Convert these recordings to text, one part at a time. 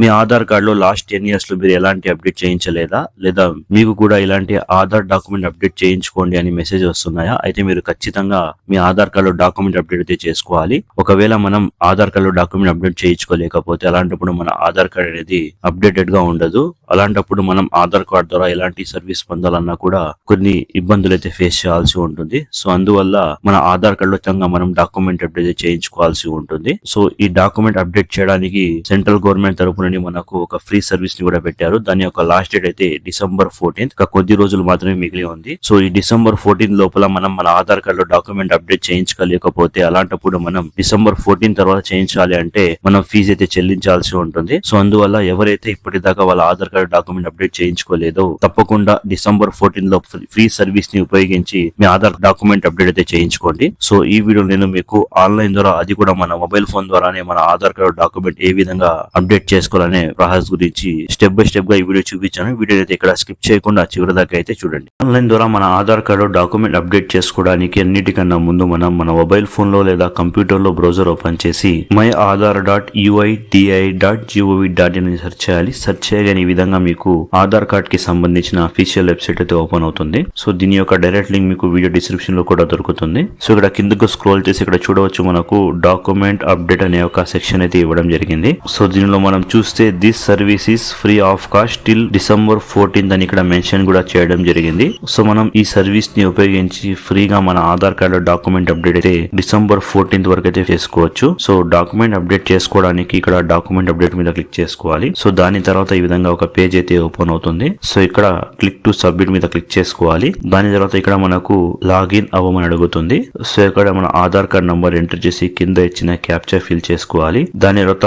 మీ Aadhaar card లో last 10 years లో మీరు ఎలాంటి అప్డేట్ చేయించలేదా, లేదా మీకు కూడా ఇలాంటి ఆధార్ డాక్యుమెంట్ అప్డేట్ చేయించుకోండి అని మెసేజ్ వస్తున్నాయా? అయితే మీరు ఖచ్చితంగా మీ ఆధార్ కార్డ్ లో డాక్యుమెంట్ అప్డేట్ అయితే చేసుకోవాలి. ఒకవేళ మనం ఆధార్ కార్డ్ లో డాక్యుమెంట్ అప్డేట్ చేయించుకోలేకపోతే అలాంటప్పుడు మన ఆధార్ కార్డ్ అనేది అప్డేటెడ్ గా ఉండదు. అలాంటప్పుడు మనం ఆధార్ కార్డ్ ద్వారా ఎలాంటి సర్వీస్ పొందాలన్నా కూడా కొన్ని ఇబ్బందులు అయితే ఫేస్ చేయాల్సి ఉంటుంది. సో అందువల్ల మన ఆధార్ కార్డ్ లో మనం డాక్యుమెంట్ అప్డేట్ చేయించుకోవాల్సి ఉంటుంది. సో ఈ డాక్యుమెంట్ అప్డేట్ చేయడానికి సెంట్రల్ గవర్నమెంట్ తరపు నుండి మనకు ఒక ఫ్రీ సర్వీస్ ని కూడా పెట్టారు. దాని యొక్క లాస్ట్ డేట్ అయితే December 14th. కొద్ది రోజులు మాత్రమే మిగిలి ఉంది. సో ఈ December 14 లోపల మనం మన ఆధార్ కార్డ్ లో డాక్యుమెంట్ అప్డేట్ చేయించుకోలేకపోతే అలాంటప్పుడు మనం December 14 తర్వాత చేయించాలి అంటే మనం ఫీజు అయితే చెల్లించాల్సి ఉంటుంది. సో అందువల్ల ఎవరైతే ఇప్పటిదాకా వాళ్ళ ఆధార్ కార్డ్ డాక్యుమెంట్ అప్డేట్ చేయించుకోలేదో తప్పకుండా December 14 లో ఫ్రీ సర్వీస్ ని ఉపయోగించి మీ ఆధార్ డాక్యుమెంట్ అప్డేట్ అయితే చేయించుకోండి. సో ఈ వీడియో నేను మీకు ఆన్లైన్ ద్వారా, అది కూడా మన మొబైల్ ఫోన్ ద్వారానే మన ఆధార్ కార్డ్ డాక్యుమెంట్ ఏ విధంగా అప్డేట్ చేసుకోవాలనే ప్రాసెస్ గురించి స్టెప్ బై స్టెప్ గా ఈ వీడియో చూపించాను. వీడియో అయితే ఇక్కడ స్కిప్ చేయకుండా చివరి దాకా అయితే చూడండి. ఆన్లైన్ ద్వారా మన ఆధార్ కార్డు డాక్యుమెంట్ అప్డేట్ చేసుకోవడానికి అన్నిటికన్నా ముందు మనం మన మొబైల్ ఫోన్ లో లేదా కంప్యూటర్ లో బ్రౌజర్ ఓపెన్ చేసి myAadhar.uiti.gov.in అని సెర్చ్ చేయాలి. సెర్చ్ చేయగానే ఈ విధంగా మీకు ఆధార్ కార్డ్ కి సంబంధించిన అఫీషియల్ వెబ్సైట్ అయితే ఓపెన్ అవుతుంది. సో దీని యొక్క డైరెక్ట్ లింక్ మీకు వీడియో డిస్క్రిప్షన్ లో కూడా దొరుకుతుంది. సో ఇక్కడ కిందకు స్క్రోల్ చేసి ఇక్కడ చూడవచ్చు మనకు డాక్యుమెంట్ అప్డేట్ అనే ఒక సెక్షన్ అయితే ఇవ్వడం జరిగింది. సో దీనిలో మనం చూస్తే this service is free of cost till December 14th అని ఇక్కడ మెన్షన్ కూడా చేయడం జరిగింది. సో మనం ఈ సర్వీస్ ని ఉపయోగించి ఫ్రీగా మన ఆధార్ కార్డు డాక్యుమెంట్ అప్డేట్ అయితే December 14th వరకు అయితే చేసుకోవచ్చు. సో డాక్యుమెంట్ అప్డేట్ చేసుకోవడానికి ఇక్కడ డాక్యుమెంట్ అప్డేట్ మీద క్లిక్ చేసుకోవాలి. సో దాని తర్వాత ఈ విధంగా ఒక పేజ్ అయితే ఓపెన్ అవుతుంది. సో ఇక్కడ క్లిక్ టు సబ్మిట్ మీద క్లిక్ చేసుకోవాలి. దాని తర్వాత ఇక్కడ మనకు లాగిన్ అవ్వమని అడుగుతుంది. సో ఇక్కడ మన ఆధార్ కార్డ్ నంబర్ ఎంటర్ చేసి కింద ఇచ్చిన క్యాప్చా ఫిల్ చేసుకోవాలి. దాని తర్వాత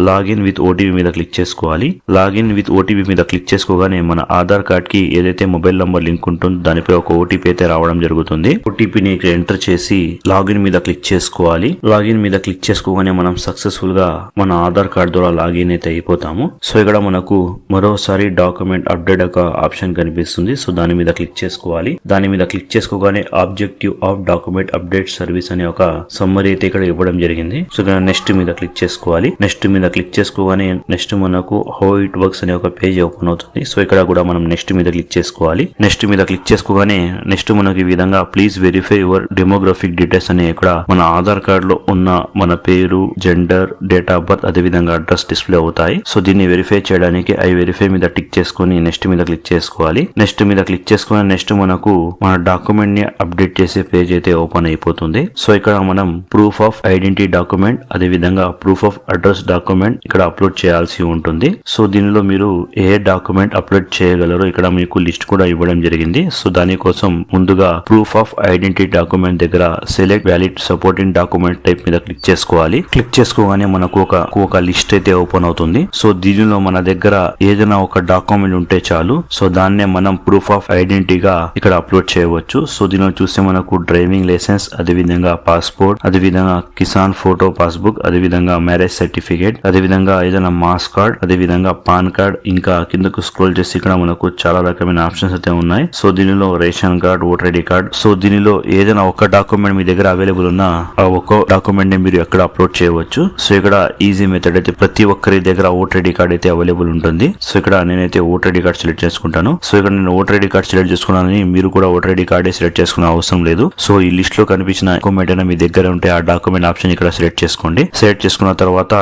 లాగిన్ విత్ ఓటీపీ మీద క్లిక్ చేసుకోవాలి. లాగిన్ విత్ ఓటీపీ మీద క్లిక్ చేసుకోగానే మన ఆధార్ కార్డ్ కి ఏదైతే మొబైల్ నంబర్ లింక్ ఉంటుందో దానిపై ఒక ఓటీపీ అయితే రావడం జరుగుతుంది. ఓటీపీని ఇక్కడ ఎంటర్ చేసి లాగిన్ మీద క్లిక్ చేసుకోవాలి. లాగిన్ మీద క్లిక్ చేసుకోగానే మనం సక్సెస్ఫుల్ గా మన ఆధార్ కార్డ్ ద్వారా లాగిన్ అయితే అయిపోతాము. సో ఇక్కడ మనకు మరోసారి డాక్యుమెంట్ అప్డేట్ ఒక ఆప్షన్ కనిపిస్తుంది. సో దాని మీద క్లిక్ చేసుకోవాలి. దాని మీద క్లిక్ చేసుకోగానే objective of document update service అనే ఒక సమ్మరీ అయితే ఇక్కడ ఇవ్వడం జరిగింది. సో ఇక్కడ నెక్స్ట్ మీద క్లిక్ చేసుకోవాలి. నెక్స్ట్ మీద క్లిక్ చేసుకోగానే నెక్స్ట్ మనకు హౌ ఇట్ వర్క్స్ అనే ఒక పేజ్ ఓపెన్ అవుతుంది. సో ఇక్కడ కూడా మనం నెక్స్ట్ మీద క్లిక్ చేసుకోవాలి. నెక్స్ట్ మీద క్లిక్ చేసుకోగానే నెక్స్ట్ మనకు ఈ విధంగా please verify your demographic details అనే ఇక్కడ మన ఆధార్ కార్డ్ లో ఉన్న మన పేరు, జెండర్, డేట్ ఆఫ్ బర్త్, అదే విధంగా అడ్రస్ డిస్ప్లే అవుతాయి. సో దీన్ని వెరిఫై చేయడానికి ఐ వెరిఫై మీద టిక్ చేసుకుని నెక్స్ట్ మీద క్లిక్ చేసుకోవాలి. నెక్స్ట్ మీద క్లిక్ చేసుకుని నెక్స్ట్ మనకు మన డాక్యుమెంట్ ని అప్డేట్ చేసే పేజ్ అయితే ఓపెన్ అయిపోతుంది. సో ఇక్కడ మనం ప్రూఫ్ ఆఫ్ ఐడెంటిటీ డాక్యుమెంట్, అదే విధంగా ప్రూఫ్ ఆఫ్ అడ్రస్ డాక్యుమెంట్ ఇక్కడ అప్లోడ్ చేయాల్సి ఉంటుంది. సో దీనిలో మీరు ఏ డాక్యుమెంట్ అప్లోడ్ చేయగలరో ఇక్కడ మీకు లిస్ట్ కూడా ఇవ్వడం జరిగింది. సో దానికోసం ముందుగా ప్రూఫ్ ఆఫ్ ఐడెంటిటీ డాక్యుమెంట్ దగ్గర select valid supporting document type మీద క్లిక్ చేసుకోవాలి. క్లిక్ చేసుకోగానే మనకు ఒక లిస్ట్ అయితే ఓపెన్ అవుతుంది. సో దీనిలో మన దగ్గర ఏదైనా ఒక డాక్యుమెంట్ ఉంటే చాలు. సో దాన్నే మనం ప్రూఫ్ ఆఫ్ ఐడెంటిటీగా ఇక్కడ అప్లోడ్ చేయవచ్చు. సో దీనిలో చూస్తే మనకు డ్రైవింగ్ లైసెన్స్, అదే విధంగా పాస్పోర్ట్, అదే విధంగా కిసాన్ ఫోటో పాస్బుక్, అదే విధంగా మ్యారేజ్ సర్టిఫికేట్, అదే విధంగా ఏదైనా మాస్ కార్డ్, అదే విధంగా పాన్ కార్డ్, ఇంకా కిందకు స్క్రోల్ చేసి ఇక్కడ మనకు చాలా రకమైన ఆప్షన్స్ అయితే ఉన్నాయి. సో దీనిలో ration card, voter ID card. So దీనిలో ఏదైనా ఒక డాక్యుమెంట్ మీ దగ్గర అవైలబుల్ ఉన్న ఆ ఒక్క డాక్యుమెంట్ ని మీరు ఎక్కడ అప్లోడ్ చేయవచ్చు. సో ఇక్కడ ఈజీ మెథడ్ అయితే ప్రతి ఒక్కరి దగ్గర ఓటర్ ఐడి కార్డ్ అయితే అవైలబుల్ ఉంటుంది. సో ఇక్కడ నేనైతే ఓటర్ ఐడి కార్డ్ సెలెక్ట్ చేసుకుంటాను. సో ఇక్కడ నేను ఓటర్ ఐడి కార్డ్ సెలెక్ట్ చేసుకున్నానని మీరు కూడా ఓటర్ ఐడి కార్డే సెలెక్ట్ చేసుకునే అవసరం లేదు. సో ఈ లిస్ట్ లో కనిపించిన డాక్యుమెంట్ అయినా మీ దగ్గర ఉంటే ఆ డాక్యుమెంట్ ఆప్షన్ ఇక్కడ సెలెక్ట్ చేసుకోండి. సెలెక్ట్ చేసుకున్న తర్వాత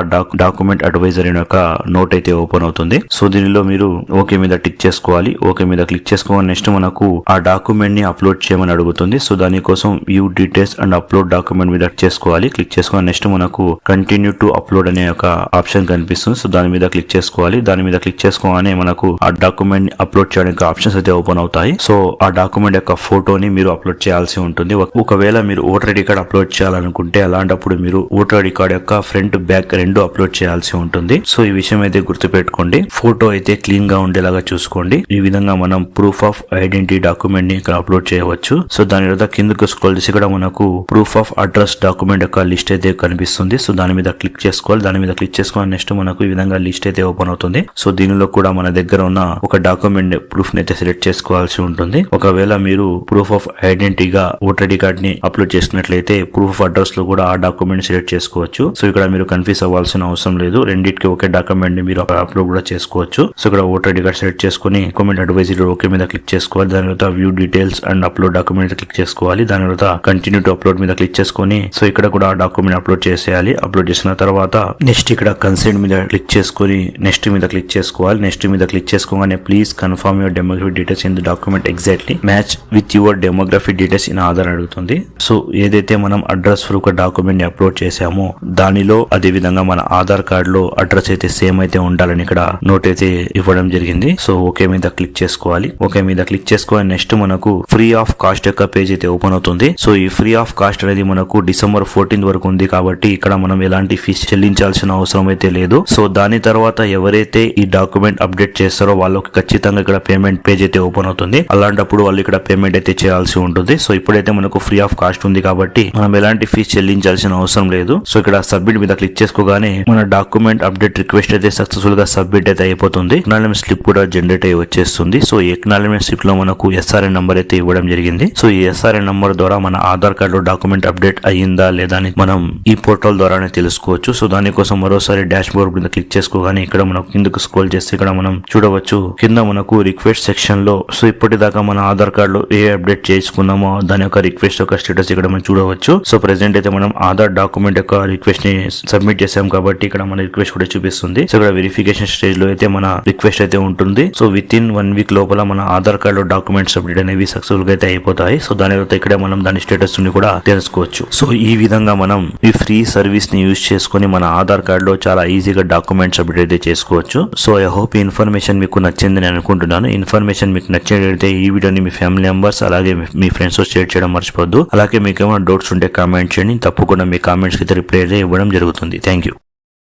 డాక్యుమెంట్ అడ్వైజర్ అనే ఒక నోట్ అయితే ఓపెన్ అవుతుంది. సో దీనిలో మీరు ఓకే మీద టిక్ చేసుకోవాలి. ఓకే మీద క్లిక్ చేసుకోవాలి. నెక్స్ట్ మనకు ఆ డాక్యుమెంట్ ని అప్లోడ్ చేయమని అడుగుతుంది. సో దానికోసం view details and upload document మీద చేసుకోవాలి. క్లిక్ చేసుకోవాలి. నెక్స్ట్ మనకు కంటిన్యూ టు అప్లోడ్ అనే ఒక ఆప్షన్ కనిపిస్తుంది. సో దాని మీద క్లిక్ చేసుకోవాలి. దాని మీద క్లిక్ చేసుకోగానే మనకు ఆ డాక్యుమెంట్ అప్లోడ్ చేయడానికి ఆప్షన్స్ అయితే ఓపెన్ అవుతాయి. సో ఆ డాక్యుమెంట్ యొక్క ఫోటోని మీరు అప్లోడ్ చేయాల్సి ఉంటుంది. ఒకవేళ మీరు ఓటర్ ఐడి కార్డ్ అప్లోడ్ చేయాలనుకుంటే అలాంటప్పుడు మీరు ఓటర్ ఐడి కార్డ్ యొక్క ఫ్రంట్, బ్యాక్ రెండు అప్లోడ్ చేయాల్సి ఉంటుంది. సో ఈ విషయం అయితే గుర్తుపెట్టుకోండి. ఫోటో అయితే క్లీన్ గా ఉండేలాగా చూసుకోండి. ఈ విధంగా మనం ప్రూఫ్ ఆఫ్ ఐడెంటిటీ డాక్యుమెంట్ ని ఇక్కడ అప్లోడ్ చేయవచ్చు. సో దాని తర్వాత కిందకు స్క్రోల్ చేసి ఇక్కడ మనకు ప్రూఫ్ ఆఫ్ అడ్రస్ డాక్యుమెంట్ యొక్క లిస్ట్ అయితే కనిపిస్తుంది. సో దాని మీద క్లిక్ చేసుకోవాలి. దాని మీద క్లిక్ చేసుకోవాలి. నెక్స్ట్ మనకు ఈ విధంగా లిస్ట్ అయితే ఓపెన్ అవుతుంది. సో దీనిలో కూడా మన దగ్గర ఉన్న ఒక డాక్యుమెంట్ ప్రూఫ్ ని అయితే సెలెక్ట్ చేసుకోవాల్సి ఉంటుంది. ఒకవేళ మీరు ప్రూఫ్ ఆఫ్ ఐడెంటిటీగా ఓటర్ ఐడి కార్డ్ ని అప్లోడ్ చేసుకున్నట్లయితే ప్రూఫ్ ఆఫ్ అడ్రస్ లో కూడా ఆ డాక్యుమెంట్ సెలెక్ట్ చేసుకోవచ్చు. సో ఇక్కడ మీరు కన్ఫ్యూజ్ అవ్వాల్సిన అవసరం లేదు. రెండింటికి ఒకే డాక్యుమెంట్ ని మీరు అప్లోడ్ కూడా చేసుకోవచ్చు. సో ఇక్కడ ఓటర్ ఐడి కార్డ్ సెలెక్ట్ చేసుకుని డాక్యుమెంట్ అడ్వైజరీ ఓకే మీద క్లిక్ చేసుకోవాలి. దాని తర్వాత view details and upload document click చేసుకోవాలి. దాని తర్వాత కంటిన్యూ టు అప్లోడ్ మీద క్లిక్ చేసుకుని సో ఇక్కడ కూడా ఆ డాక్యుమెంట్ అప్లోడ్ చేసేయాలి. అప్లోడ్ చేసిన తర్వాత నెక్స్ట్ ఇక్కడ కన్సెంట్ మీద క్లిక్ చేసుకుని నెక్స్ట్ మీద క్లిక్ చేసుకోవాలి. నెక్స్ట్ మీద క్లిక్ చేసుకోగానే please confirm your demographic details in the document exactly match with your demographic details in Aadhaar అడుగుతుంది. సో ఏదైతే మనం అడ్రస్ ప్రూఫ్ డాక్యుమెంట్ ని అప్లోడ్ చేసామో దానిలో అదే విధంగా మన ఆధార్ కార్డ్ లో అడ్రస్ అయితే సేమ్ అయితే ఉండాలని ఇక్కడ నోట్ అయితే ఇవ్వడం జరిగింది. సో ఓకే మీద క్లిక్ చేసుకోవాలి. ఓకే మీద క్లిక్ చేసుకోవాలి. నెక్స్ట్ మనకు ఫ్రీ ఆఫ్ కాస్ట్ యొక్క పేజ్ అయితే ఓపెన్ అవుతుంది. సో ఈ ఫ్రీ ఆఫ్ కాస్ట్ అనేది మనకు డిసెంబర్ 14 వరకు ఉంది కాబట్టి ఇక్కడ మనం ఎలాంటి ఫీజు చెల్లించాల్సిన అవసరం అయితే లేదు. సో దాని తర్వాత ఎవరైతే ఈ డాక్యుమెంట్ అప్డేట్ చేస్తారో వాళ్ళకి ఖచ్చితంగా ఇక్కడ పేమెంట్ పేజ్ అయితే ఓపెన్ అవుతుంది. అలాంటప్పుడు వాళ్ళు ఇక్కడ పేమెంట్ అయితే చేయాల్సి ఉంటుంది. సో ఇప్పుడైతే మనకు ఫ్రీ ఆఫ్ కాస్ట్ ఉంది కాబట్టి మనం ఎలాంటి ఫీజు చెల్లించాల్సిన అవసరం లేదు. సో ఇక్కడ సబ్మిట్ మీద క్లిక్ చేసుకోగానే మన డాక్యుమెంట్ అప్డేట్ రిక్వెస్ట్ అయితే సక్సెస్ఫుల్ గా సబ్మిట్ అయితే అయిపోతుంది. ఎక్నాలజ్మెంట్ స్లిప్ కూడా జనరేట్ అయ్యి వచ్చేస్తుంది. సో ఈ ఎక్నాలజ్మెంట్ స్లిప్ లో మనకు ఎస్ఆర్ఎన్ నంబర్ అయితే ఇవ్వడం జరిగింది. సో ఈ ఎస్ఆర్ఎన్ నంబర్ ద్వారా మన ఆధార్ కార్డు లో డాక్యుమెంట్ అప్డేట్ అయ్యిందా లేదా అని మనం ఈ పోర్టల్ ద్వారానే తెలుసుకోవచ్చు. సో దానికోసం మరోసారి డాష్ బోర్డ్ మీద క్లిక్ చేసుకోగానే ఇక్కడ మనం కిందకు స్క్రోల్ చేస్తే ఇక్కడ మనం చూడవచ్చు కింద మనకు రిక్వెస్ట్ సెక్షన్ లో సో ఇప్పటిదాకా మన ఆధార్ కార్డు లో ఏ అప్డేట్ చేసుకున్నామో దాని యొక్క రిక్వెస్ట్ యొక్క స్టేటస్ ఇక్కడ మనం చూడవచ్చు. సో ప్రెసెంట్ అయితే మనం ఆధార్ డాక్యుమెంట్ యొక్క రిక్వెస్ట్ ని సబ్మిట్ చేసాం కాబట్టి ఇక్కడ మన రిక్వెస్ట్ కూడా చూపిస్తుంది. సో ఇక్కడ వెరిఫికేషన్ స్టేజ్ లో అయితే మన రిక్వెస్ట్ అయితే ఉంటుంది. సో విత్ ఇన్ 1 వీక్ లోపల మన ఆధార్ కార్డు లో డాక్యుమెంట్స్ సబ్మిట్ అనేవి సక్సెస్ఫుల్ గా అయితే అయిపోతాయి. సో దాని తర్వాత ఇక్కడ మనం దాని స్టేటస్ ని కూడా తెలుసుకోవచ్చు. సో ఈ విధంగా మనం ఈ ఫ్రీ సర్వీస్ ని యూజ్ చేసుకుని మన ఆధార్ కార్డు లో చాలా ఈజీగా డాక్యుమెంట్స్ సబ్మిట్ అయితే చేసుకోవచ్చు. సో ఐ హోప్ ఈ ఇన్ఫర్మేషన్ మీకు నచ్చిందని అనుకుంటున్నాను. ఇన్ఫర్మేషన్ మీకు నచ్చినట్లయితే ఈ వీడియోని మీ ఫ్యామిలీ మెంబర్స్ అలాగే మీ ఫ్రెండ్స్ తో షేర్ చేయడం మర్చిపోద్దు. అలాగే మీకు ఏమైనా డౌట్స్ ఉంటే కామెంట్ చేయండి. తప్పకుండా మీ కామెంట్స్ కి రిప్లై అయితే ఇవ్వడం జరుగుతుంది. Thank you.